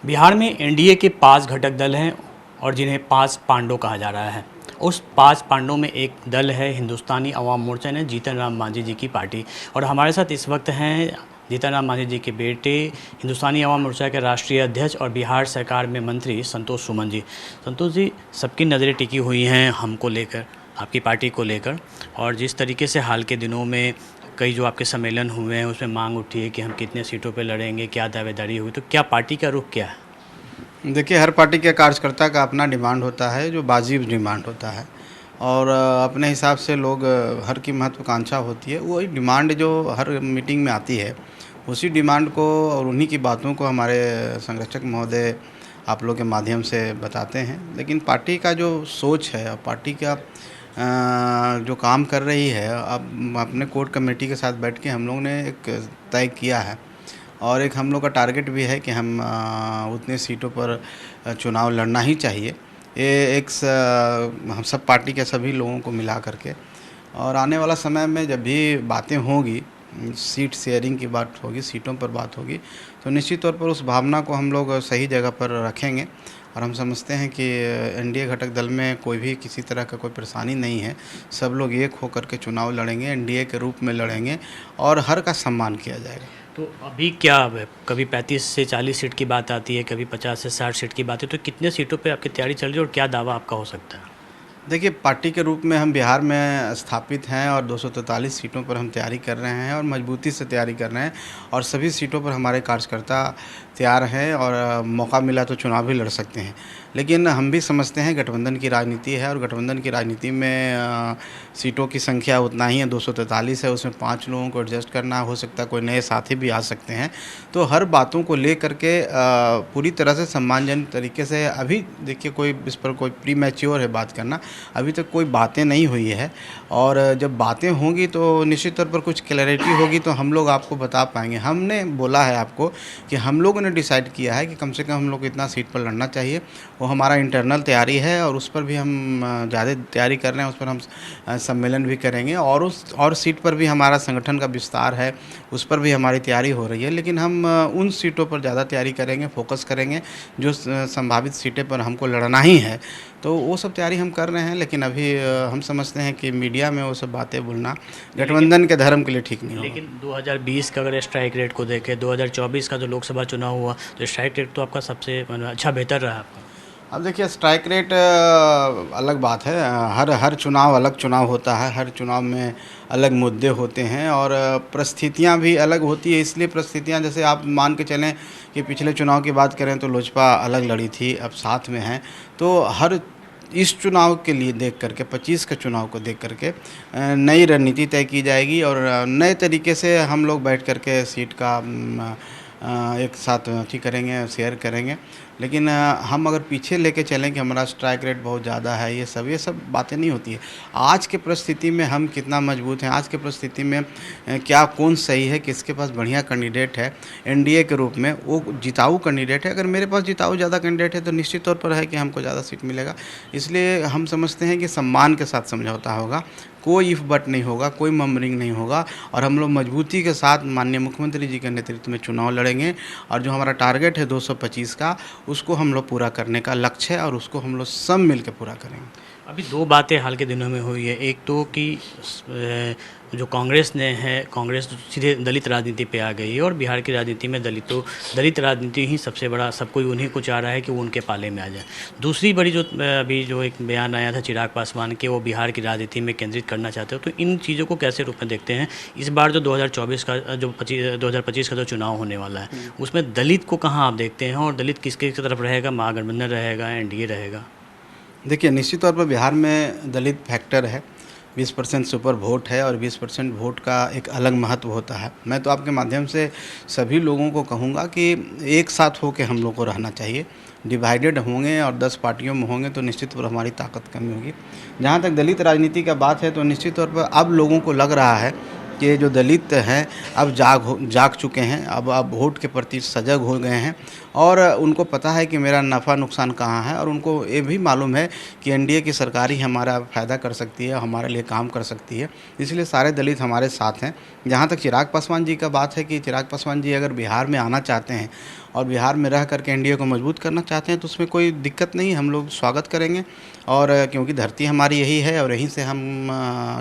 बिहार में एनडीए के 5 घटक दल हैं और जिन्हें 5 पांडव कहा जा रहा है। उस 5 पांडवों में एक दल है हिंदुस्तानी अवाम मोर्चा ने जीतन राम मांझी जी की पार्टी। और हमारे साथ इस वक्त हैं जीतन राम मांझी जी के बेटे, हिंदुस्तानी अवाम मोर्चा के राष्ट्रीय अध्यक्ष और बिहार सरकार में मंत्री संतोष सुमन जी। संतोष जी, सबकी नज़रें टिकी हुई हैं हमको लेकर, आपकी पार्टी को लेकर, और जिस तरीके से हाल के दिनों में कई जो आपके सम्मेलन हुए हैं उसमें मांग उठी है कि हम कितने सीटों पर लड़ेंगे, क्या दावेदारी हुई, तो क्या पार्टी का रुख क्या है? देखिए, हर पार्टी के कार्यकर्ता का अपना डिमांड होता है, जो वाजिब डिमांड होता है। और अपने हिसाब से लोग हर की महत्वाकांक्षा होती है, वही डिमांड जो हर मीटिंग में आती है, उसी डिमांड को और उन्हीं की बातों को हमारे संरक्षक महोदय आप लोग के माध्यम से बताते हैं। लेकिन पार्टी का जो सोच है और पार्टी का जो काम कर रही है, अब अपने कोर कमेटी के साथ बैठ के हम लोग ने एक तय किया है और एक हम लोग का टारगेट भी है कि हम उतने सीटों पर चुनाव लड़ना ही चाहिए। ये हम सब पार्टी के सभी लोगों को मिला करके, और आने वाला समय में जब भी बातें होगी, सीट शेयरिंग की बात होगी, सीटों पर बात होगी, तो निश्चित तौर पर उस भावना को हम लोग सही जगह पर रखेंगे। और हम समझते हैं कि एनडीए घटक दल में कोई भी किसी तरह का कोई परेशानी नहीं है। सब लोग एक होकर के चुनाव लड़ेंगे, एनडीए के रूप में लड़ेंगे और हर का सम्मान किया जाएगा। तो अभी क्या है, कभी 35 से 40 सीट की बात आती है, कभी 50 से 60 सीट की बात है, तो कितने सीटों पे आपकी तैयारी चल रही है और क्या दावा आपका हो सकता है? देखिए, पार्टी के रूप में हम बिहार में स्थापित हैं और 243 सीटों पर हम तैयारी कर रहे हैं और मजबूती से तैयारी कर रहे हैं, और सभी सीटों पर हमारे कार्यकर्ता तैयार हैं और मौका मिला तो चुनाव भी लड़ सकते हैं। लेकिन हम भी समझते हैं गठबंधन की राजनीति है, और गठबंधन की राजनीति में सीटों की संख्या उतना ही है, 243 है, उसमें 5 लोगों को एडजस्ट करना हो सकता है, कोई नए साथी भी आ सकते हैं। तो हर बातों को ले करके पूरी तरह से सम्मानजनक तरीके से, अभी देखिए कोई इस पर कोई प्री मैच्योर है बात करना, अभी तक कोई बातें नहीं हुई है। और जब बातें होंगी तो निश्चित तौर पर कुछ क्लैरिटी होगी तो हम लोग आपको बता पाएंगे। हमने बोला है आपको कि हम लोगों ने डिसाइड किया है कि कम से कम हम लोग को इतना सीट पर लड़ना चाहिए। वो हमारा इंटरनल तैयारी है और उस पर भी हम ज़्यादा तैयारी कर रहे हैं, उस पर हम सम्मेलन भी करेंगे, और उस और सीट पर भी हमारा संगठन का विस्तार है, उस पर भी हमारी तैयारी हो रही है। लेकिन हम उन सीटों पर ज़्यादा तैयारी करेंगे, फोकस करेंगे जो संभावित सीटें पर हमको लड़ना ही है। तो वो सब तैयारी हम कर रहे हैं। लेकिन अभी हम समझते हैं कि मीडिया में वो सब बातें बोलना गठबंधन के धर्म के लिए ठीक नहीं होगा। लेकिन 2020 का अगर स्ट्राइक रेट को देखें, 2024 का जो लोकसभा चुनाव हुआ, तो स्ट्राइक रेट तो आपका सबसे अच्छा बेहतर रहा आपका। अब देखिए, स्ट्राइक रेट अलग बात है। हर हर चुनाव अलग चुनाव होता है, हर चुनाव में अलग मुद्दे होते हैं और परिस्थितियां भी अलग होती है। इसलिए परिस्थितियां, जैसे आप मान के चलें कि पिछले चुनाव की बात करें तो लोजपा अलग लड़ी थी, अब साथ में हैं। तो हर इस चुनाव के लिए देख करके, 25 के चुनाव को देख करके नई रणनीति तय की जाएगी और नए तरीके से हम लोग बैठ करके सीट का एक साथ ठीक करेंगे, शेयर करेंगे। लेकिन हम अगर पीछे लेके चलें कि हमारा स्ट्राइक रेट बहुत ज़्यादा है, ये सब बातें नहीं होती है। आज के परिस्थिति में हम कितना मजबूत हैं, आज के परिस्थिति में क्या कौन सही है, किसके पास बढ़िया कैंडिडेट है एनडीए के रूप में, वो जिताऊ कैंडिडेट है। अगर मेरे पास जिताऊ ज़्यादा कैंडिडेट है तो निश्चित तौर पर है कि हमको ज़्यादा सीट मिलेगा। इसलिए हम समझते हैं कि सम्मान के साथ समझौता होगा, कोई इफ बट नहीं होगा, कोई ममरिंग नहीं होगा, और हम लोग मजबूती के साथ माननीय मुख्यमंत्री जी के नेतृत्व में चुनाव लड़ेंगे। और जो हमारा टारगेट है 225 का, उसको हम लोग पूरा करने का लक्ष्य है और उसको हम लोग सब मिल के पूरा करेंगे। अभी 2 बातें हाल के दिनों में हुई है। एक तो कि जो कांग्रेस ने है, कांग्रेस सीधे दलित राजनीति पे आ गई है और बिहार की राजनीति में दलित राजनीति ही सबसे बड़ा, सब कोई उन्हीं को चाह रहा है कि वो उनके पाले में आ जाए। दूसरी बड़ी जो अभी जो एक बयान आया था चिराग पासवान के, वो बिहार की राजनीति में केंद्रित करना चाहते हो, तो इन चीज़ों को कैसे रूप में देखते हैं? इस बार जो 2024 का जो चुनाव होने वाला है, उसमें दलित को कहाँ आप देखते हैं और दलित किसके तरफ रहेगा? महागठबंधन रहेगा, एनडीए रहेगा? देखिए, निश्चित तौर पर बिहार में दलित फैक्टर है, 20% सुपर वोट है और 20% वोट का एक अलग महत्व होता है। मैं तो आपके माध्यम से सभी लोगों को कहूँगा कि एक साथ होकर हम लोग को रहना चाहिए। डिवाइडेड होंगे और 10 पार्टियों में होंगे तो निश्चित तौर पर हमारी ताकत कमी होगी। जहाँ तक दलित राजनीति का बात है तो निश्चित तौर पर अब लोगों को लग रहा है कि जो दलित हैं अब जाग चुके हैं, अब वोट के प्रति सजग हो गए हैं और उनको पता है कि मेरा नफ़ा नुकसान कहाँ है, और उनको ये भी मालूम है कि एनडीए की सरकार ही हमारा फ़ायदा कर सकती है, हमारे लिए काम कर सकती है। इसलिए सारे दलित हमारे साथ हैं। जहाँ तक चिराग पासवान जी का बात है कि चिराग पासवान जी अगर बिहार में आना चाहते हैं और बिहार में रह करके एनडीए को मजबूत करना चाहते हैं तो उसमें कोई दिक्कत नहीं, हम लोग स्वागत करेंगे। और क्योंकि धरती हमारी यही है और यहीं से हम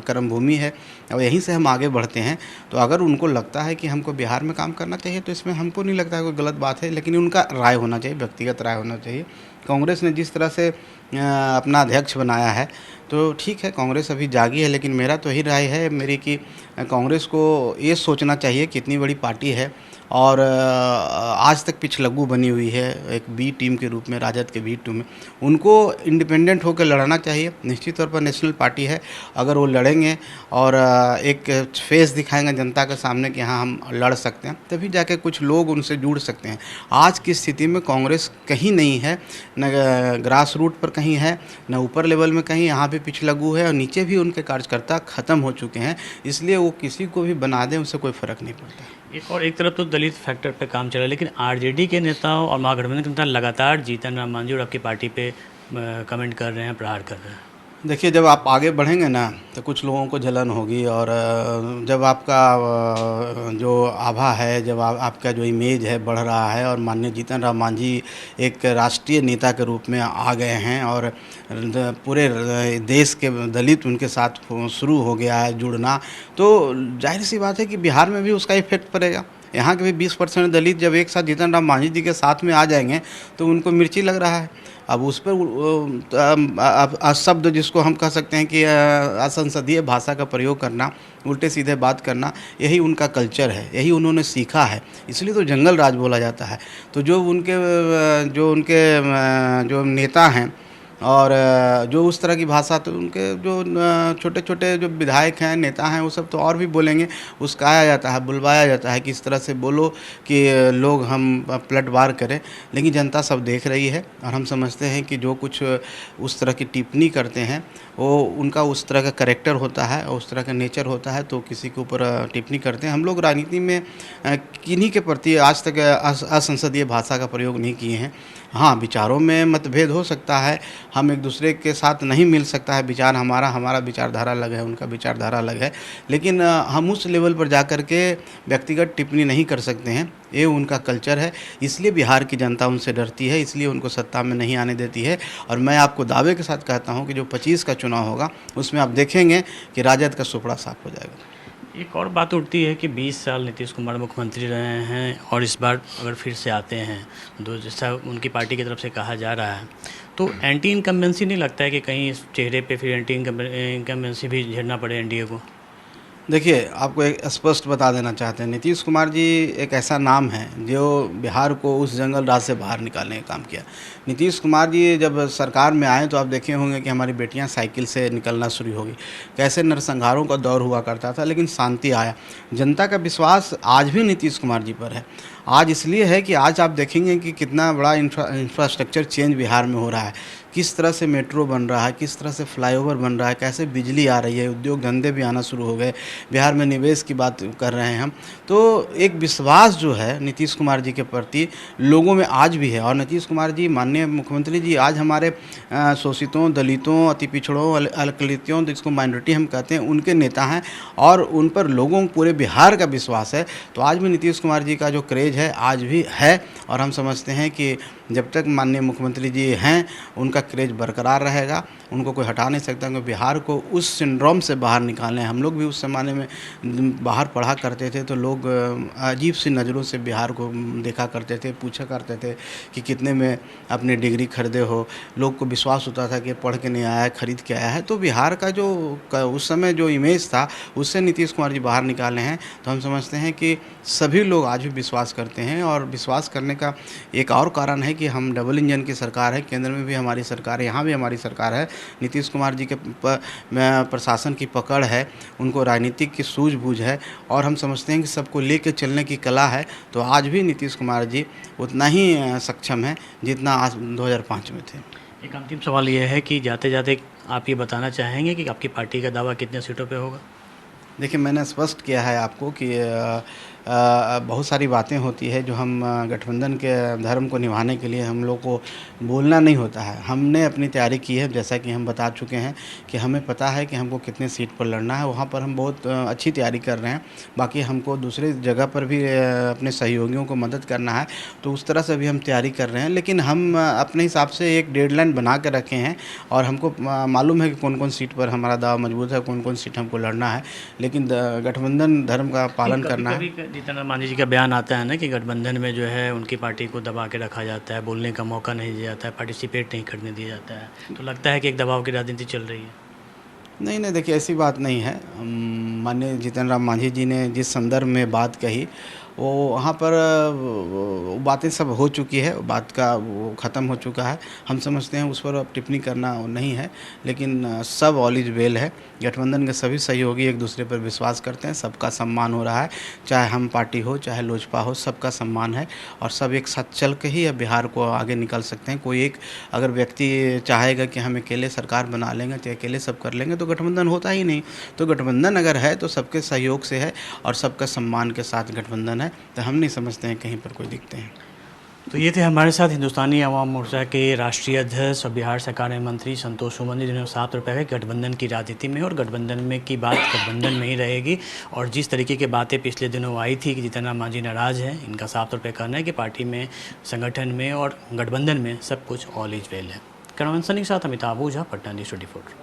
कर्म भूमि है और यहीं से हम आगे बढ़ते हैं। तो अगर उनको लगता है कि हमको बिहार में काम करना चाहिए तो इसमें हमको नहीं लगता है कोई गलत बात है, लेकिन उनका राय होना चाहिए, व्यक्तिगत राय होना चाहिए। कांग्रेस ने जिस तरह से अपना अध्यक्ष बनाया है तो ठीक है, कांग्रेस अभी जागी है, लेकिन मेरा तो यही राय है मेरी कि कांग्रेस को ये सोचना चाहिए कि इतनी बड़ी पार्टी है और आज तक पिछलग्गू बनी हुई है एक बी टीम के रूप में, राजद के बी टीम में, उनको इंडिपेंडेंट होकर लड़ना चाहिए। निश्चित तौर पर नेशनल पार्टी है, अगर वो लड़ेंगे और एक फेस दिखाएंगे जनता के सामने कि हाँ हम लड़ सकते हैं, तभी जाके कुछ लोग उनसे जुड़ सकते हैं। आज की स्थिति में कांग्रेस कहीं नहीं है, न ग्रास रूट पर कहीं है, न ऊपर लेवल में कहीं, यहाँ भी पिछलग्गू है और नीचे भी उनके कार्यकर्ता ख़त्म हो चुके हैं। इसलिए वो किसी को भी बना दें उससे कोई फ़र्क नहीं पड़ता। एक तरफ तो दलित फैक्टर पे काम चला है, लेकिन आरजेडी के नेताओं और महागठबंधन के नेता लगातार जीतन राम मांझी और आपकी पार्टी पे कमेंट कर रहे हैं, प्रहार कर रहे हैं। देखिए, जब आप आगे बढ़ेंगे ना तो कुछ लोगों को जलन होगी और जब आपका जो आभा है, जब आपका जो इमेज है बढ़ रहा है और माननीय जीतन राम मांझी एक राष्ट्रीय नेता के रूप में आ गए हैं और पूरे देश के दलित उनके साथ शुरू हो गया है जुड़ना, तो जाहिर सी बात है कि बिहार में भी उसका इफेक्ट पड़ेगा। यहाँ के भी 20% दलित जब एक साथ जीतन राम मांझी जी के साथ में आ जाएंगे तो उनको मिर्ची लग रहा है। अब उस पर शब्द जिसको हम कह सकते हैं कि असंसदीय भाषा का प्रयोग करना, उल्टे सीधे बात करना, यही उनका कल्चर है, यही उन्होंने सीखा है, इसलिए तो जंगल राज बोला जाता है। तो जो उनके जो नेता हैं और जो उस तरह की भाषा, तो उनके जो छोटे छोटे जो विधायक हैं, नेता हैं, वो सब तो और भी बोलेंगे, उस्काया जाता है, बुलवाया जाता है कि इस तरह से बोलो कि लोग हम पलटवार करें। लेकिन जनता सब देख रही है और हम समझते हैं कि जो कुछ उस तरह की टिप्पणी करते हैं वो उनका उस तरह का कैरेक्टर होता है और उस तरह का नेचर होता है, तो किसी के ऊपर टिप्पणी करते हैं। हम लोग राजनीति में किन्हीं के प्रति आज तक असंसदीय भाषा का प्रयोग नहीं किए हैं। हाँ, विचारों में मतभेद हो सकता है, हम एक दूसरे के साथ नहीं मिल सकता है विचार, हमारा विचारधारा अलग है, उनका विचारधारा अलग है, लेकिन हम उस लेवल पर जाकर के व्यक्तिगत टिप्पणी नहीं कर सकते हैं, ये उनका कल्चर है। इसलिए बिहार की जनता उनसे डरती है, इसलिए उनको सत्ता में नहीं आने देती है। और मैं आपको दावे के साथ कहता हूँ कि जो 25 का चुनाव होगा उसमें आप देखेंगे कि राजद का सुपड़ा साफ हो जाएगा। एक और बात उठती है कि 20 साल नीतीश कुमार मुख्यमंत्री रहे हैं और इस बार अगर फिर से आते हैं, जैसा उनकी पार्टी की तरफ से कहा जा रहा है, तो एंटी इनकम्बेंसी नहीं लगता है कि कहीं इस चेहरे पे फिर एंटी इनकम्बेंसी भी झेलना पड़े एनडीए को? देखिए, आपको एक स्पष्ट बता देना चाहते हैं, नीतीश कुमार जी एक ऐसा नाम है जो बिहार को उस जंगल राज से बाहर निकालने का काम किया। नीतीश कुमार जी जब सरकार में आए तो आप देखे होंगे कि हमारी बेटियां साइकिल से निकलना शुरू हो गई, कैसे नरसंहारों का दौर हुआ करता था, लेकिन शांति आया। जनता का विश्वास आज भी नीतीश कुमार जी पर है। आज इसलिए है कि आज आप देखेंगे कि कितना बड़ा इंफ्रास्ट्रक्चर चेंज बिहार में हो रहा है, किस तरह से मेट्रो बन रहा है, किस तरह से फ्लाईओवर बन रहा है, कैसे बिजली आ रही है, उद्योग धंधे भी आना शुरू हो गए, बिहार में निवेश की बात कर रहे हैं हम। तो एक विश्वास जो है नीतीश कुमार जी के प्रति लोगों में आज भी है। और नीतीश कुमार जी, माननीय मुख्यमंत्री जी, आज हमारे शोषितों, दलितों, अति पिछड़ों, अल्पसंख्यकों, जिसको माइनॉरिटी हम कहते हैं, उनके नेता हैं और उन पर लोगों पूरे बिहार का विश्वास है। तो आज भी नीतीश कुमार जी का जो क्रेज है आज भी है और हम समझते हैं कि जब तक माननीय मुख्यमंत्री जी हैं उनका क्रेज बरकरार रहेगा, उनको कोई हटा नहीं सकता। क्योंकि बिहार को उस सिंड्रोम से बाहर निकालना है। हम लोग भी उस ज़माने में बाहर पढ़ा करते थे तो लोग अजीब सी नज़रों से बिहार को देखा करते थे, पूछा करते थे कि कितने में अपनी डिग्री खरीदे हो। लोग को विश्वास होता था कि पढ़ के नहीं आया है, खरीद के आया है। तो बिहार का जो उस समय जो इमेज था उससे नीतीश कुमार जी बाहर निकाले हैं। तो हम समझते हैं कि सभी लोग आज भी विश्वास करते हैं और विश्वास करने का एक और कारण है कि हम डबल इंजन की सरकार है, केंद्र में भी हमारी सरकार है, यहाँ भी हमारी सरकार है। नीतीश कुमार जी के प्रशासन की पकड़ है, उनको राजनीतिक की सूझबूझ है और हम समझते हैं कि सबको लेकर चलने की कला है। तो आज भी नीतीश कुमार जी उतना ही सक्षम है जितना आज 2005 में थे। एक अंतिम सवाल ये है कि जाते जाते आप ये बताना चाहेंगे कि आपकी पार्टी का दावा कितने सीटों पे होगा? देखिए, मैंने स्पष्ट किया है आपको कि बहुत सारी बातें होती है जो हम गठबंधन के धर्म को निभाने के लिए हम लोग को बोलना नहीं होता है। हमने अपनी तैयारी की है, जैसा कि हम बता चुके हैं कि हमें पता है कि हमको कितने सीट पर लड़ना है। वहाँ पर हम बहुत अच्छी तैयारी कर रहे हैं। बाकी हमको दूसरे जगह पर भी अपने सहयोगियों को मदद करना है, तो उस तरह से भी हम तैयारी कर रहे हैं। लेकिन हम अपने हिसाब से एक डेडलाइन बना के रखे हैं और हमको मालूम है कि कौन कौन सीट पर हमारा दाव मजबूत है, कौन कौन सीट हमको लड़ना है। लेकिन गठबंधन धर्म का पालन करना है। कभी जीतन राम मांझी जी का बयान आता है ना कि गठबंधन में जो है उनकी पार्टी को दबा के रखा जाता है, बोलने का मौका नहीं दिया जाता है, पार्टिसिपेट नहीं करने दिया जाता है, तो लगता है कि एक दबाव की राजनीति चल रही है। नहीं नहीं, देखिए ऐसी बात नहीं है। माननीय जीतन राम मांझी जी ने जिस संदर्भ में बात कही वो वहाँ पर वो बातें सब हो चुकी है, बात का वो ख़त्म हो चुका है। हम समझते हैं उस पर अब टिप्पणी करना नहीं है। लेकिन सब ऑल इज वेल है। गठबंधन के सभी सहयोगी एक दूसरे पर विश्वास करते हैं, सबका सम्मान हो रहा है। चाहे हम पार्टी हो चाहे लोजपा हो, सबका सम्मान है और सब एक साथ चल के ही अब बिहार को आगे निकल सकते हैं। कोई एक अगर व्यक्ति चाहेगा कि हम अकेले सरकार बना लेंगे तो अकेले सब कर लेंगे तो गठबंधन होता ही नहीं। तो गठबंधन अगर है तो सबके सहयोग से है और सबका सम्मान के साथ गठबंधन है। तो हम नहीं समझते हैं कहीं पर कोई दिखते हैं। तो ये थे हमारे साथ हिंदुस्तानी अवाम मोर्चा के राष्ट्रीय अध्यक्ष और बिहार सरकार में मंत्री संतोष सुमन जी, जिन्होंने साफ तौर पर कहा गठबंधन की राजनीति में और गठबंधन में की बात गठबंधन में ही रहेगी। और जिस तरीके की बातें पिछले दिनों आई थी कि जीतन राम मांझी नाराज़ हैं, इनका साफ तौर पर कहना है कि पार्टी में, संगठन में और गठबंधन में सब कुछ ऑल इज वेल है। कैमरामैन सनी के साथ अमिताभ ओझा, पटना न्यूज़ 24।